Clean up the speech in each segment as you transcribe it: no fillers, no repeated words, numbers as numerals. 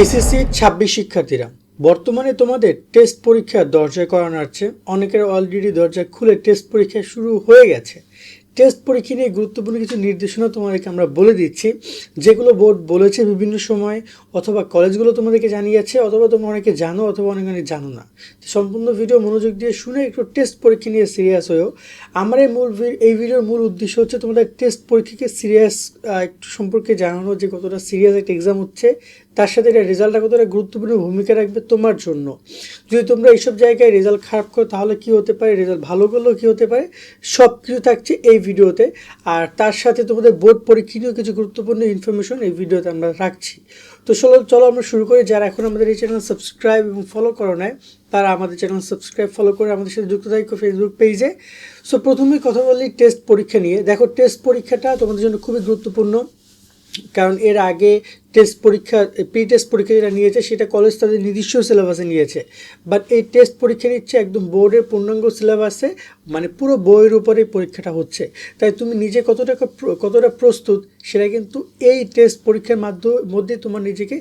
SSC 26 শিক্ষার্থীরা বর্তমানে তোমাদের টেস্ট পরীক্ষা দরজায় করা নাড়ছে। অনেকের অলরেডি দরজা খুলে টেস্ট পরীক্ষা শুরু হয়ে গেছে। টেস্ট পরীক্ষা নিয়ে গুরুত্বপূর্ণ কিছু নির্দেশনা তোমাদেরকে আমরা বলে দিচ্ছি, যেগুলো বোর্ড বলেছে বিভিন্ন সময়, অথবা কলেজগুলো তোমাদেরকে জানিয়েছে, অথবা তোমরা অনেকে জানো অথবা অনেকে জানো না। সম্পূর্ণ ভিডিও মনোযোগ দিয়ে শুনে একটু টেস্ট পরীক্ষা নিয়ে সিরিয়াস হয়েও। আমার এই ভিডিওর মূল উদ্দেশ্য হচ্ছে তোমাদের টেস্ট পরীক্ষাকে সিরিয়াস একটু সম্পর্কে জানানো, যে কতটা সিরিয়াস একটা এক্সাম হচ্ছে, তার সাথে এটা রেজাল্টটা কতটা গুরুত্বপূর্ণ ভূমিকা রাখবে তোমার জন্য। যদি তোমরা এইসব জায়গায় রেজাল্ট খারাপ করো তাহলে কি হতে পারে, রেজাল্ট ভালো করলেও কী হতে পারে, সব কিছু থাকছে এই ভিডিওতে। আর তার সাথে তোমাদের বোর্ড পরীক্ষা নিয়েও কিছু গুরুত্বপূর্ণ ইনফরমেশন এই ভিডিওতে আমরা রাখছি। তো চলো আমরা শুরু করি। যারা এখন আমাদের এই চ্যানেল সাবস্ক্রাইব এবং ফলো করো নাই, তারা আমাদের চ্যানেল সাবস্ক্রাইব ফলো করে আমাদের সাথে যুক্ত থাকো ফেসবুক পেজে। সো প্রথমেই কথা বলি টেস্ট পরীক্ষা নিয়ে। দেখো, টেস্ট পরীক্ষাটা তোমাদের জন্য খুবই গুরুত্বপূর্ণ, কারণ এর আগে টেস্ট পরীক্ষা, প্রি টেস্ট পরীক্ষা যেটা নিয়েছে সেটা কলেজ তাদের নিজস্ব সিলেবাসে নিয়েছে, বাট এই টেস্ট পরীক্ষা নিচ্ছে একদম বোর্ডের পূর্ণাঙ্গ সিলেবাসে, মানে পুরো বইয়ের উপরে পরীক্ষাটা হচ্ছে। তাই তুমি নিজে কতটা প্রস্তুত সেটা কিন্তু এই টেস্ট পরীক্ষার মধ্যে তোমার নিজেকে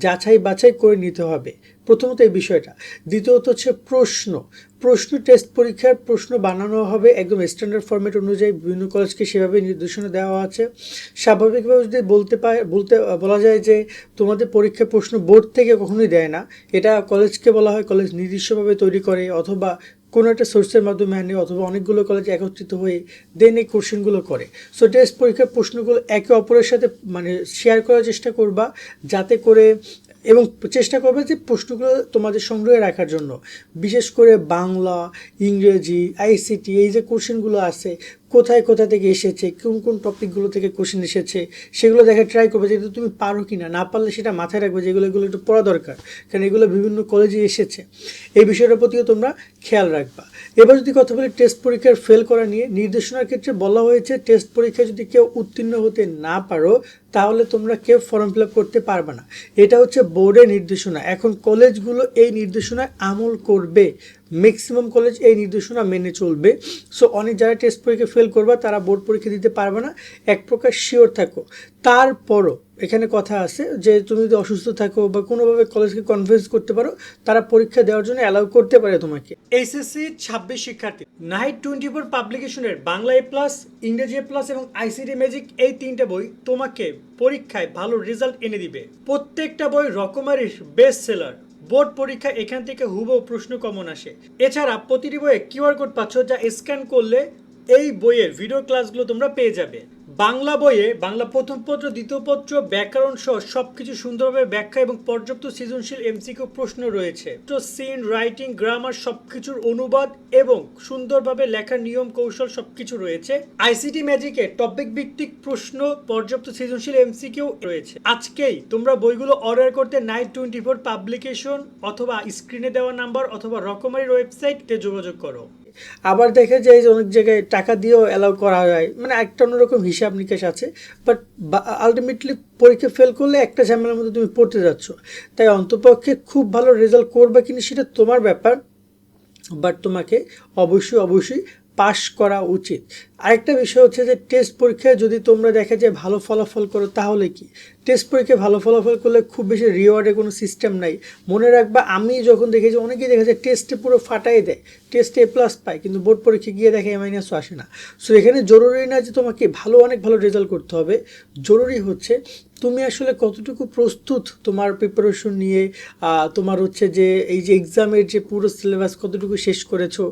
যাচাই বাছাই করে নিতে হবে। প্রথমত এই বিষয়টা। দ্বিতীয়ত হচ্ছে প্রশ্ন টেস্ট পরীক্ষার প্রশ্ন বানানো হবে একদম স্ট্যান্ডার্ড ফরম্যাট অনুযায়ী। বিভিন্ন কলেজকে সেভাবে নির্দেশনা দেওয়া আছে। স্বাভাবিকভাবে যদি বলা যায় যে তোমাদের পরীক্ষার প্রশ্ন বোর্ড থেকে কখনোই দেয় না, এটা কলেজকে বলা হয়, কলেজ নিজস্বভাবে তৈরি করে, অথবা কোনো একটা সোর্সের মাধ্যমে আনে, অথবা অনেকগুলো কলেজ একত্রিত হয়ে দেন এই কোশ্চেনগুলো করে। সো টেস্ট পরীক্ষার প্রশ্নগুলো একে অপরের সাথে মানে শেয়ার করার চেষ্টা করবা, যাতে করে, এবং চেষ্টা করবে যে প্রশ্নগুলো তোমাদের সংগ্রহে রাখার জন্য। বিশেষ করে বাংলা, ইংরেজি, আইসিটি, এই যে কোশ্চেনগুলো আছে, কোথায় থেকে এসেছে, কোন টপিকগুলো থেকে কোশ্চেন এসেছে, সেগুলো দেখা ট্রাই করবে, যেহেতু তুমি পারো কি না পারলে সেটা মাথায় রাখবে যে এগুলো একটু পড়া দরকার, কারণ এগুলো বিভিন্ন কলেজে এসেছে। এই বিষয়টার প্রতিও তোমরা খেয়াল রাখবা। এবার যদি কথা বলি টেস্ট পরীক্ষার ফেল করা নিয়ে, নির্দেশনার ক্ষেত্রে বলা হয়েছে টেস্ট পরীক্ষায় যদি কেউ উত্তীর্ণ হতে না পারো তাহলে তোমরা কেউ ফর্ম ফিল আপ করতে পারবে না। এটা হচ্ছে বোর্ডের নির্দেশনা। এখন কলেজগুলো এই নির্দেশনায় আমল করবে, ম্যাক্সিমাম কলেজ এই নির্দেশনা মেনে চলবে। সো অনেক যারা টেস্ট পরীক্ষা ফেল করবা তারা বোর্ড পরীক্ষা দিতে পারবে না, এক প্রকার শিওর থাকো। তারপরও এখানে কথা আছে যে তুমি যদি অসুস্থ থাকো বা কোনোভাবে কলেজকে কনভিন্স করতে পারো, তারা পরীক্ষা দেওয়ার জন্য অ্যালাউ করতে পারে তোমাকে। এসএসসি 26 শিক্ষার্থী নাইট 24 পাবলিকেশনের বাংলা এ প্লাস, ইংরেজি এ প্লাস এবং আইসিটি ম্যাজিক, এই তিনটে বই তোমাকে পরীক্ষায় ভালো রেজাল্ট এনে দিবে। প্রত্যেকটা বই রকমারির বেস্ট সেলার। বোর্ড পরীক্ষা এখান থেকে হুবহু প্রশ্ন কমন আসে। এছাড়া প্রতিটি বইয়ে কিউআর কোড পাচ্ছ, যা স্ক্যান করলে এই বইয়ের ভিডিও ক্লাসগুলো তোমরা পেয়ে যাবে। বাংলা বইয়ে বাংলা প্রথম পত্র, দ্বিতীয় পত্র, ব্যাকরণ সহ সবকিছু সুন্দরভাবে ব্যাখ্যা এবং পর্যাপ্ত সৃজনশীল এমসিকিউ প্রশ্ন রয়েছে। তো সিন, রাইটিং, গ্রামার সবকিছুর অনুবাদ এবং সুন্দরভাবে লেখার নিয়ম কৌশল সবকিছু রয়েছে। আইসিটি ম্যাজিকে টপিক ভিত্তিক প্রশ্ন, পর্যাপ্ত সৃজনশীল এমসিকিউ রয়েছে। আজকেই তোমরা বইগুলো অর্ডার করতে নাইট 24 পাবলিকেশন অথবা স্ক্রিনে দেওয়া নাম্বার অথবা রকমারির ওয়েবসাইটে যোগাযোগ করো। আবার দেখা যায় যে অনেক জায়গায় টাকা দিয়েও অ্যালাউ করা যায়, মানে একটা অন্যরকম হিসাব নিকাশ আছে, বাট আলটিমেটলি পরীক্ষা ফেল করলে একটা ঝামেলার মধ্যে তুমি পড়তে যাচ্ছ। তাই অন্তপক্ষে খুব ভালো রেজাল্ট করবে কিনা সেটা তোমার ব্যাপার, বাট তোমাকে অবশ্যই পাস করা উচিত। আরেকটা বিষয় হচ্ছে যে টেস্ট পরীক্ষায় যদি তোমরা দেখা যায় ভালো ফলাফল করো তাহলে কি, টেস্ট পরীক্ষায় ভালো ফলাফল করলে খুব বেশি রিওয়ার্ডের কোনো সিস্টেম নাই। মনে রাখবা, আমি যখন দেখেছি অনেকেই দেখা যায় টেস্টে পুরো ফাটাই দেয়, টেস্টে এ প্লাস পায়, কিন্তু বোর্ড পরীক্ষা গিয়ে দেখে এ মাইনাসও আসে না। সো এখানে জরুরি না যে তোমাকে অনেক ভালো রেজাল্ট করতে হবে, জরুরি হচ্ছে তুমি আসলে কতটুকু প্রস্তুত তোমার প্রিপারেশন নিয়ে, তোমার হচ্ছে যে এই যে এক্সামের যে পুরো সিলেবাস কতটুকু শেষ করেছো,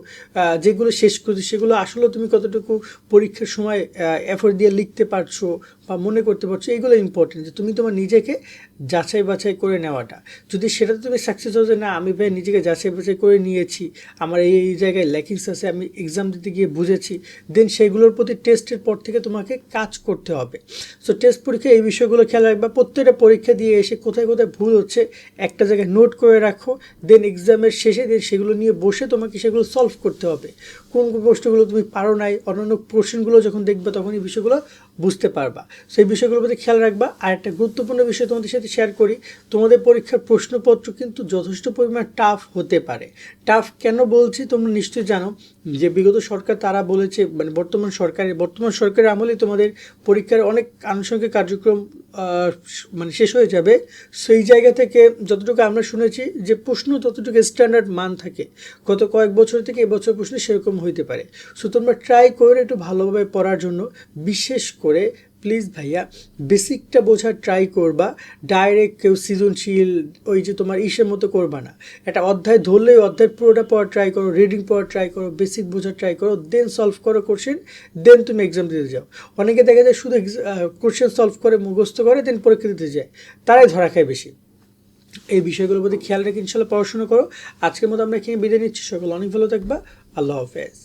যেগুলো শেষ করেছো সেগুলো আসলে তুমি কতটুকু পরীক্ষার সময় এফোর্ট দিয়ে লিখতে পারছো বা মনে করতে পারছো, এগুলো ইম্পর্টেন্ট। যে তুমি তোমার নিজেকে যাচাই বাছাই করে নেওয়াটা, যদি সেটাতে তুমি সাকসেস হও যে না আমি ভাই নিজেকে যাচাই বাছাই করে নিয়েছি, আমার এই জায়গায় ল্যাকিংস আছে, আমি এক্সাম দিতে গিয়ে বুঝেছি, দেন সেগুলোর প্রতি টেস্টের পর থেকে তোমাকে কাজ করতে হবে। সো টেস্ট পরীক্ষা এই বিষয়গুলো খেয়াল রাখবা। প্রত্যেকটা পরীক্ষা দিয়ে এসে কোথায় ভুল হচ্ছে একটা জায়গায় নোট করে রাখো, দেন এক্সামের শেষে সেগুলো নিয়ে বসে তোমাকে সেগুলো সলভ করতে হবে। কোন প্রশ্নগুলো তুমি পারো নাই, অন্যান্য কোশ্চেনগুলো যখন দেখবে তখন এই বিষয়গুলো বুঝতে পারবা। সেই বিষয়গুলোর প্রতি খেয়াল রাখবা। আর একটা গুরুত্বপূর্ণ বিষয় তোমাদের সাথে শেয়ার করি, তোমাদের পরীক্ষার প্রশ্নপত্র কিন্তু যথেষ্ট পরিমাণ টাফ হতে পারে। টাফ কেন বলছি তোমরা নিশ্চয়ই জানো, যে বিগত সরকার তারা বলেছে, মানে বর্তমান সরকারের আমলেই তোমাদের পরীক্ষার অনেক আনুষঙ্গিক কার্যক্রম মানে শেষ হয়ে যাবে, সেই জায়গা থেকে যতটুকু আমরা শুনেছি যে প্রশ্ন ততটুকু স্ট্যান্ডার্ড মান থাকে, গত কয়েক বছর থেকে এবছর প্রশ্ন সেরকম হইতে পারে। সো তোমরা ট্রাই করে একটু ভালোভাবে পড়ার জন্য, বিশেষ করে প্লিজ ভাইয়া বেসিকটা বোঝার ট্রাই করবা। ডাইরেক্ট কেউ সৃজনশীল ওই যে তোমার ইসের মতো করবা না, একটা অধ্যায় ধরলেই অধ্যায় পুরোটা পড়ার ট্রাই করো, রিডিং পড়ার ট্রাই করো, বেসিক বোঝার ট্রাই করো, দেন সলভ করো কোশ্চেন, দেন তুমি এক্সাম দিতে যাও। অনেকে দেখা যায় শুধু কোশ্চেন সলভ করে মুখস্থ করে দেন পরীক্ষা দিতে যায়, তারাই ধরা খায় বেশি। এই বিষয়গুলোর প্রতি খেয়াল রেখে ইনশাল্লাহ পড়াশোনা করো। আজকের মতো আমরা এখানে বিদায় নিচ্ছি, সকল অনেক ভালো থাকবা, আল্লাহ হাফেজ।